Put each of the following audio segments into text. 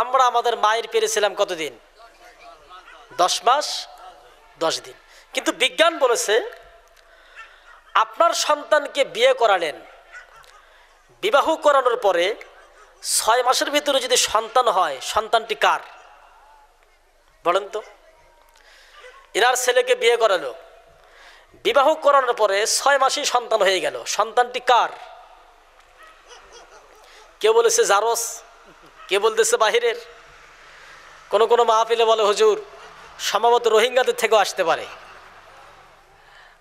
আমরা আমাদের মায়ের পেরেছিলাম কতদিন? 10 মাস 10 দিন। কিন্তু বিজ্ঞান বলেছে আপনার সন্তানকে বিয়ে করালেন, বিবাহ করানোর পরে 6 মাসের ভিতরে যদি সন্তান হয়, সন্তানটি কার বলেন তো? এনার ছেলেকে বিয়ে করালো, বিবাহ করানোর পরে 6 মাসেই সন্তান হয়ে গেল, সন্তানটি কার? কেউ বলেছে জারস, কেউ বলতেছে বাহিরের। কোন কোন মাহফিলে বলে হুজুর সম্ভবত রোহিঙ্গাদের থেকেও আসতে পারে।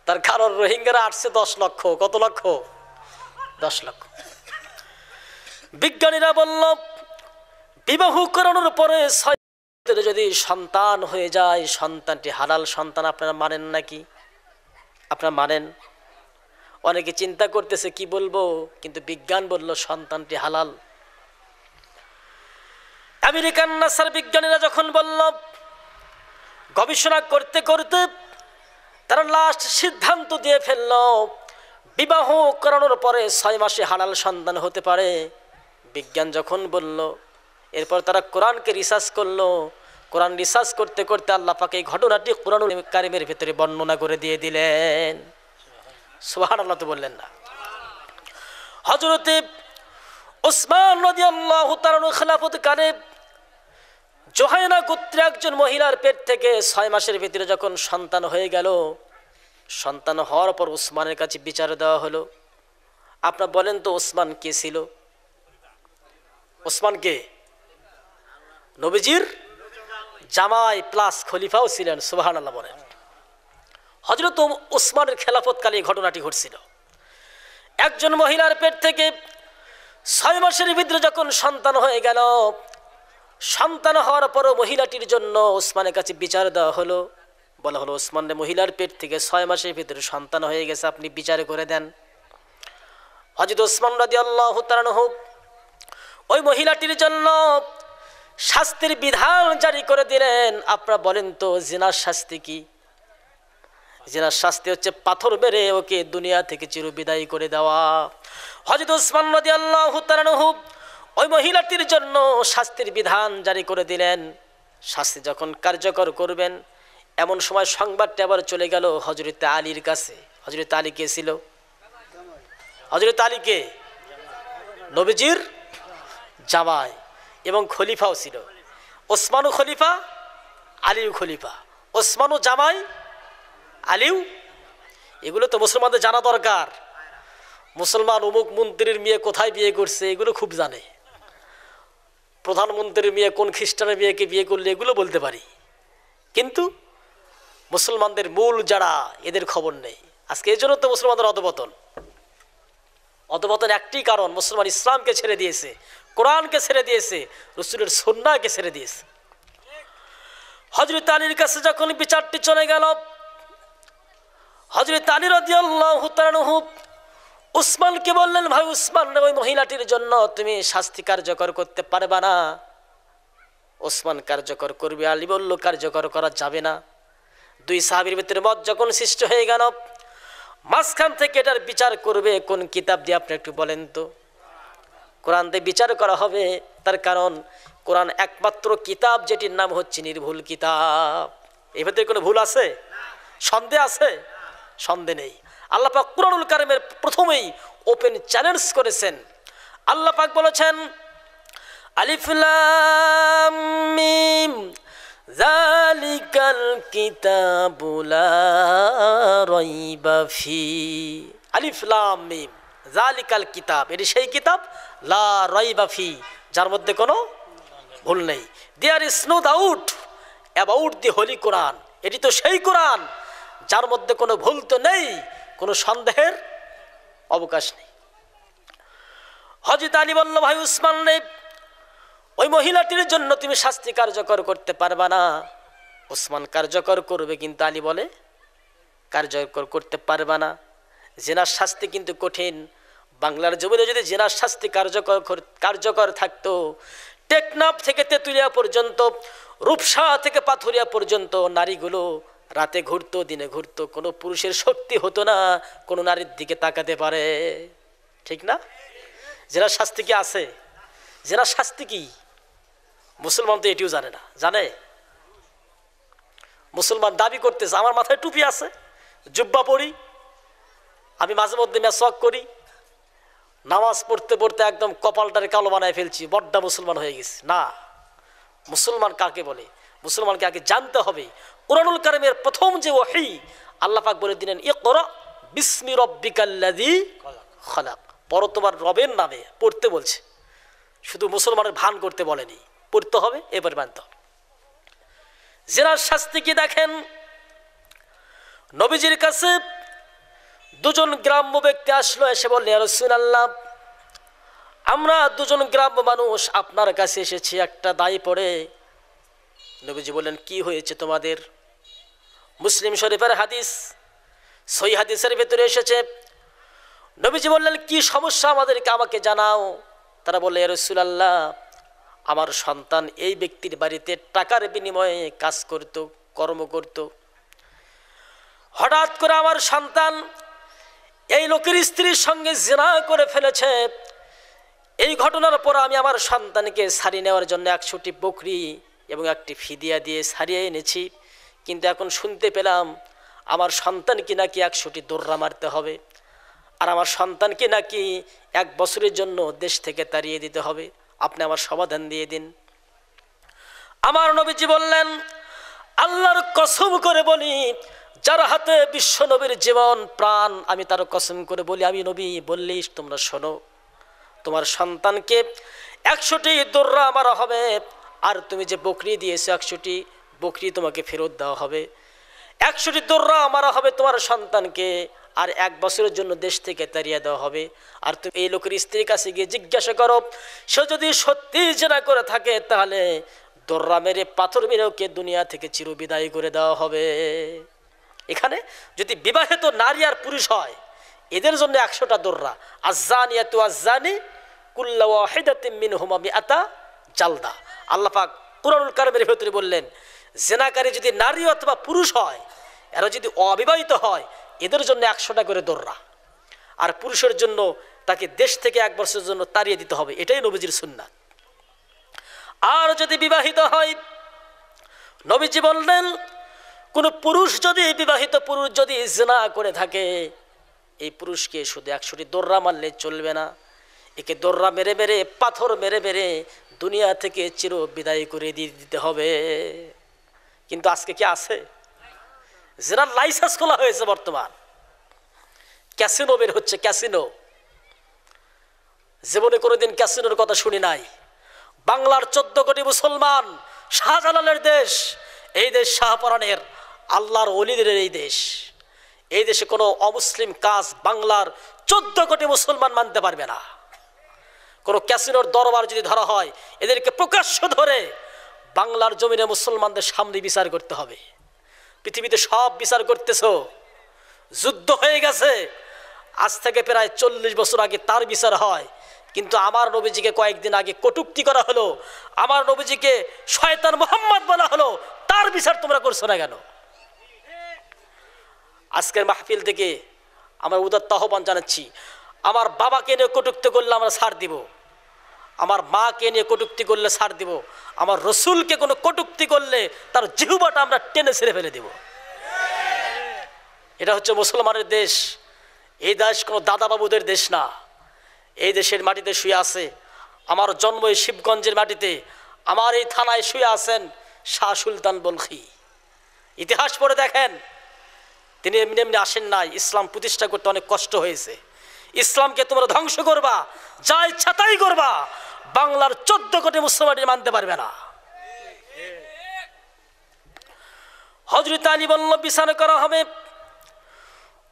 তার কারণ রোহিঙ্গারা আসছে 10 লক্ষ। কত লক্ষ? 10 লক্ষ। বিজ্ঞানীরা বলল বিবাহ করানোর পরে 6 যদি সন্তান হয়ে যায়, সন্তানটি হালাল সন্তান। আপনারা মানেন নাকি? আপনারা মানেন? অনেকে চিন্তা করতেছে কি বলবো, কিন্তু বিজ্ঞান বলল সন্তানটি হালাল। আমেরিকান নাসার বিজ্ঞানীরা যখন বলল, গবেষণা করতে করতে তারা লাস্ট সিদ্ধান্ত দিয়ে ফেলল বিবাহ করানোর পরে 6 মাসে হালাল সন্তান হতে পারে। বিজ্ঞান যখন বলল, এরপর তারা কোরআনকে রিসার্চ করলো। কোরআন রিসার্চ করতে করতে আল্লাহ পাক এই ঘটনাটি কোরআনুল কারীমের ভিতরে বর্ণনা করে দিয়ে দিলেন। সুবহানাল্লাহ তো বললেন না? হযরতে ওসমান রাদিয়াল্লাহু তাআলা খেলাফতকালে জোহাইনা গোত্রের একজন মহিলার পেট থেকে 6 মাসের ভিতরে যখন সন্তান হয়ে গেল, সন্তান হওয়ার পর ওসমানের কাছে বিচার দেওয়া হলো। আপনারা বলেন তো ওসমান কে ছিল? ওসমান কে? নবীজির জামাই প্লাস খলিফাও ছিলেন। সুবহানাল্লাহ বলেন। হযরত ওসমানের খেলাফতকালে এই ঘটনাটি ঘটছিল। একজন মহিলার পেট থেকে 6 মাসের ভিতরে যখন সন্তান হয়ে গেল, সন্তান হওয়ার পরও মহিলাটির জন্য ওসমানের কাছে বিচার দেওয়া হলো। বলা হলো ওসমানের মহিলার পেট থেকে 6 মাসের ভিতরে সন্তান হয়ে গেছে, আপনি বিচার করে দেন। হযরত ওসমান রাদিয়াল্লাহু তাআলা আনহু ওই মহিলাটির জন্য শাস্তির বিধান জারি করে দিলেন। আপনারা বলেন তো জিনার শাস্তি কি? জিনার শাস্তি হচ্ছে পাথর মেরে ওকে দুনিয়া থেকে চিরবিদায় করে দেওয়া। হযরত ওসমান রাদিয়াল্লাহু তাআলা আনহু ওই মহিলাটির জন্য শাস্তির বিধান জারি করে দিলেন। শাস্তি যখন কার্যকর করবেন, এমন সময় সংবাদটা আবার চলে গেল হযরত আলীর কাছে। হযরত আলী কে ছিল? হযরত আলী কে? নবীজির জামাই এবং খলিফাও ছিল। ওসমানও খলিফা, আলীও খলিফা। ওসমানও জামাই, আলীও। এগুলো তো মুসলমানদের জানা দরকার। মুসলমান অমুক মন্ত্রীর মেয়ে কোথায় বিয়ে করছে এগুলো খুব জানে। প্রধানমন্ত্রীর মেয়ে কোন খ্রিস্টানের মেয়েকে বিয়ে করলে এগুলো বলতে পারি, কিন্তু মুসলমানদের মূল যারা এদের খবর নেই। আজকে এই জন্য তো মুসলমানদের অধপতন। অধপতন একটি কারণ, মুসলমান ইসলামকে ছেড়ে দিয়েছে, কোরআনকে ছেড়ে দিয়েছে, রাসূলের সুন্নাহকে ছেড়ে দিয়েছে। হযরত আলীর কাছে যখন বিচারটি চলে গেল, হযরত আলী রাদিয়াল্লাহু তাআলা আনহু উসমানকে বললেন, ভাই উসমান, ওই মহিলাটির জন্য তুমি শাস্তি কার্যকর করতে পারবা না। ওসমান কার্যকর করবে, আলী বলল কার্যকর করা যাবে না। দুই সাহাবীর ভিতরে মত যখন সৃষ্টি হয়ে গেল, মাঝখান থেকে এটার বিচার করবে কোন কিতাব দিয়ে আপনি একটু বলেন তো? কোরআন দিয়ে বিচার করা হবে। তার কারণ কোরআন একমাত্র কিতাব যেটির নাম হচ্ছে নির্ভুল কিতাব। এর ভিতরে কোনো ভুল আছে? সন্দেহ আছে? সন্দেহ নেই। আল্লাহ পাক কুরআনুল কারীমের প্রথমেই ওপেন চ্যালেঞ্জ করেছেন। আল্লাহ পাক বলেছেন, আলিফ লাম মিম যালিকাল কিতাবু লা রাইবা ফি। আলিফ লাম মিম যালিকাল কিতাব, এটি সেই কিতাব, লা রাইবা ফি, যার মধ্যে কোনো ভুল নেই। There is no doubt about the holy Quran. এটি তো সেই কোরআন যার মধ্যে কোনো ভুল তো নেই, কোনো সন্দেহের অবকাশ নেই। হযরত আলী বলল, ভাই উসমান রে, ওই মহিলাটির জন্য তুমি শাস্তি কার্যকর করতে পারবা না। উসমান কার্যকর করবে, কিন্তু আলী বলে কার্যকর করতে পারবা না। জিনার শাস্তি কিন্তু কঠিন। বাংলার জমিনে যদি জিনার শাস্তি কার্যকর থাকতো, টেকনাফ থেকে তেঁতুলিয়া পর্যন্ত, রূপসা থেকে পাথুরিয়া পর্যন্ত নারীগুলো রাতে ঘুরতো, দিনে ঘুরতো, কোনো পুরুষের শক্তি হতো না কোনো নারীর দিকে তাকাতে পারে, ঠিক না? জিনার শাস্তি কি আছে? জিনার শাস্তি কি? মুসলমান তো এটিও জানে না। জানে? মুসলমান দাবি করতেছে আমার মাথায় টুপি আছে, জুব্বা পরি, আমি মাঝে মধ্যে মেসওয়াক করি, নামাজ পড়তে পড়তে একদম কপালটারে কালো বানায় ফেলছি, বড্ডা মুসলমান হয়ে গেছি। না, মুসলমান কাকে বলে? মুসলমানকে আগে জানতে হবে। কুরআনুল কারীমের প্রথম যে ওহী, আল্লাহ পাক বলে দিলেন ইকরা বিসমি রাব্বিকাল্লাযী খালাক, পড়ো তোমার রবের নামে, পড়তে বলছে। শুধু মুসলমানের ভান করতে বলেনি, পড়তে হবে, এবার মানতে হবে। জিনার শাস্তি কি দেখেন? নবীজির কাছে দুজন গ্রাম্য ব্যক্তি আসলো, এসে বললেন ইয়া রাসূলুল্লাহ, আমরা দুজন গ্রাম্য মানুষ আপনার কাছে এসেছি একটা দায় পড়ে। নবীজি বললেন কি হয়েছে তোমাদের? মুসলিম শরীফের হাদিস, সহিহ হাদিসের ভেতরে এসেছে। নবীজি বললেন কি সমস্যা আমাকে জানাও। তারা বললেন ইয়া রাসূলুল্লাহ, আমার সন্তান এই ব্যক্তির বাড়িতে টাকার বিনিময়ে কাজ করত, কর্ম করত। হঠাৎ করে আমার সন্তান এই লোকের স্ত্রীর সঙ্গে জিনা করে ফেলেছে। এই ঘটনার পর আমি আমার সন্তানকে ছাড়িয়ে নেওয়ার জন্য 100টি বকরি এবং একটি ফিদিয়া দিয়ে ছাড়িয়ে এনেছি, কিন্তু এখন শুনতে পেলাম আমার সন্তানকে নাকি 100টি দোররা মারতে হবে, আর আমার সন্তানকে নাকি 1 বছরের জন্য দেশ থেকে তাড়িয়ে দিতে হবে। আপনি আমার সমাধান দিয়ে দিন। আমার নবীজি বললেন আল্লাহর কসম করে বলি, যার হাতে বিশ্ব নবীর জীবন প্রাণ, আমি তার কসম করে বলি, আমি নবী বললিস তোমরা শোনো, তোমার সন্তানকে 100টি দোররা মারা হবে, আর তুমি যে বকরি দিয়েছো 100টি বকরি তোমাকে ফেরত দেওয়া হবে। 100টি দোররা মারা হবে তোমার সন্তানকে, আর 1 বছরের জন্য দেশ থেকে তাড়িয়ে দেওয়া হবে। আর তুমি এই লোকের স্ত্রীর কাছে গিয়ে জিজ্ঞাসা করো, সে যদি সত্যি জেনা করে থাকে তাহলে দোররা মেরে পাথর মেরে ওকে দুনিয়া থেকে চিরবিদায় করে দেওয়া হবে। এখানে যদি বিবাহিত নারী আর পুরুষ হয়, এদের জন্য 100টা দোররা। আজ্জানিয়াতু আজ্জানি কুল্লু ওয়াহিদাতিন মিনহুমা মিআতা জালদা। আল্লাহ পাক কুরআনুল কারীমের ভিতরে বললেন, জেনাকারী যদি নারী অথবা পুরুষ হয়, এরা যদি অবিবাহিত হয়, এদের জন্য 100টা করে দোররা, আর পুরুষের জন্য তাকে দেশ থেকে 1 বছরের জন্য তাড়িয়ে দিতে হবে। এটাই নবীজির সুন্নাত। আর যদি বিবাহিত হয়, নবীজি বললেন কোন পুরুষ যদি, বিবাহিত পুরুষ যদি জিনা করে থাকে, এই পুরুষকে শুধু 100টি দোররা মারলে চলবে না, একে দোররা মেরে মেরে পাথর মেরে মেরে দুনিয়া থেকে চির বিদায় করে দিয়ে দিতে হবে। কিন্তু আজকে কি আছে? জিনার লাইসেন্স খোলা হয়েছে বর্তমান, ক্যাসিনো বের হচ্ছে, ক্যাসিনো। জীবনে কোনোদিন ক্যাসিনোর কথা শুনি নাই। বাংলার 14 কোটি মুসলমান, শাহজালালের দেশ, এই দেশ শাহপরানের আল্লাহর ওলিদের এই দেশ। এই দেশে কোনো অমুসলিম কাজ বাংলার 14 কোটি মুসলমান মানতে পারবে না। কোনো ক্যাসিনোর দরবার যদি ধরা হয়, এদেরকে প্রকাশ্য ধরে বাংলার জমিনে মুসলমানদের সামনে বিচার করতে হবে। পৃথিবীতে সব বিচার করতেছো, যুদ্ধ হয়ে গেছে, আজ থেকে প্রায় 40 বছর আগে তার বিচার হয়, কিন্তু আমার নবীজিকে কয়েকদিন আগে কটূক্তি করা হলো, আমার নবীজিকে শয়তান মুহাম্মদ বলা হলো, তার বিচার তোমরা করছো না কেন? আজকের মাহফিল থেকে আমরা উদাত্ত আহ্বান জানাচ্ছি, আমার বাবাকে নিয়ে কটূক্তি করলে আমরা ছাড় দিব, আমার মাকে নিয়ে কটূক্তি করলে ছাড় দিব, আমার রসুলকে কোনো কটূক্তি করলে তার জিহ্বাটা আমরা টেনে ছেড়ে ফেলে দিব। এটা হচ্ছে মুসলমানের দেশ। এই দেশ কোনো দাদাবাবুদের দেশ না। এই দেশের মাটিতে শুয়ে আছে, আমার জন্ম এই শিবগঞ্জের মাটিতে, আমার এই থানায় শুয়ে আছেন শাহ সুলতান বলখি। ইতিহাস পড়ে দেখেন, তিনি এমনি এমনি আসেন নাই, ইসলাম প্রতিষ্ঠা করতে অনেক কষ্ট হয়েছে। ইসলামকে তোমরা ধ্বংস করবা, যা ইচ্ছা তাই করবা, বাংলার 14 কোটি মুসলমান মানতে পারবে না। হযরত আলী বলল বিচার করা হবে,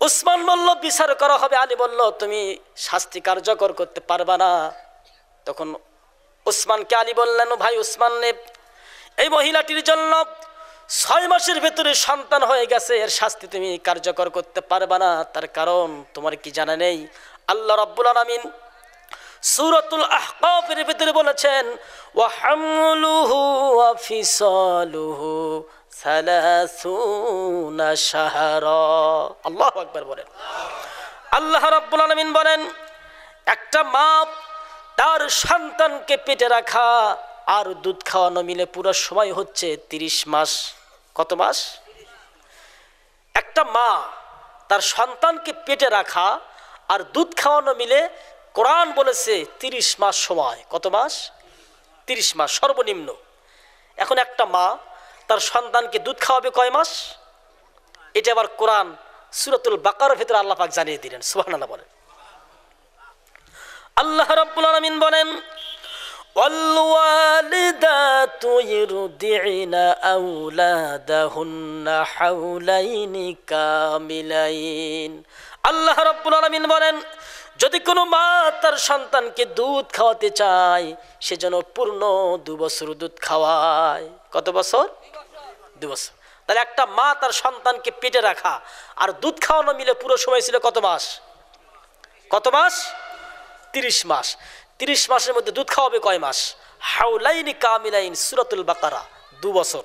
উসমান বলল বিচার করা হবে। আলী বলল তুমি শাস্তি কার্যকর করতে পারবা না। তখন উসমানকে আলী বললেন, ভাই উসমান, এই মহিলাটির জন্য 6 মাসের ভেতরে সন্তান হয়ে গেছে, এর শাস্তি তুমি কার্যকর করতে পারবা না। তার কারণ তোমার কি জানা নেই, আল্লাহ রাব্বুল আলামিন সূরাতুল আহকাফের ভিতরে বলেছেন, ওয়া হামলুহু ওয়া ফিসালুহু 30 শাহরা। আল্লাহু আকবার বলেন। আল্লাহ রাব্বুল আলামিন বলেন, একটা মা তার সন্তানকে পেটে রাখা আর দুধ খাওয়ানো মিলে পুরো সময় হচ্ছে 30 মাস। কত মাস? একটা মা তার সন্তানকে পেটে রাখা আর দুধ খাওয়ানো মিলে কোরআন বলেছে 30 মাস সময়। কত মাস? 30 মাস সর্বনিম্ন। এখন একটা মা তার সন্তানকে দুধ খাওয়াবে কয় মাস? এটা আবার কোরআন সূরাতুল বাকারার ভিতরে আল্লাহ পাক জানিয়ে দিলেন। সুবহানাল্লাহ বলেন। আল্লাহ রাব্বুল আলামিন বলেন, والوالدات يرضعن أولادهن حولين كاملين। আল্লাহ রাব্বুল আলামিন বলেন, যদি কোনো মা তার সন্তানকে দুধ খাওয়াতে চায় সে যেন পূর্ণ 2 বছর দুধ খাওয়ায়। কত বছর? 2 বছর। তাহলে একটা মা তার সন্তানকে পেটে রাখা আর দুধ খাওয়ানো মিলে পুরো সময় ছিল কত মাস? কত মাস? 30 মাস। 30 মাসের মধ্যে দুধ খাওয়াবে কয় মাস? হাউলাইনি কামিলাইন, সূরাতুল বাকারা, 2 বছর।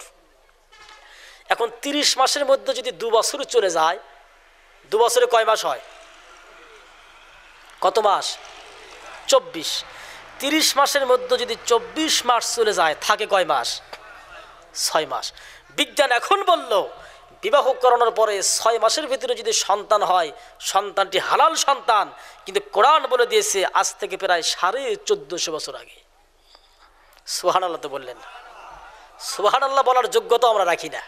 এখন 30 মাসের মধ্যে যদি 2 বছর চলে যায়, 2 বছরে কয় মাস হয়? কত মাস? 24। 30 মাসের মধ্যে যদি 24 মাস চলে যায় থাকে কয় মাস? 6 মাস। বিজ্ঞান এখন বলল বিবাহ করানোর পরে 6 মাসের ভিতরে যদি সন্তান হয় সন্তানটি হালাল সন্তান, কিন্তু কোরআন বলে দিয়েছে আজ থেকে প্রায় 1450 বছর আগে। সুবহানাল্লাহ তো বললেন। সুবহানাল্লাহ বলার যোগ্যতা আমরা রাখি না।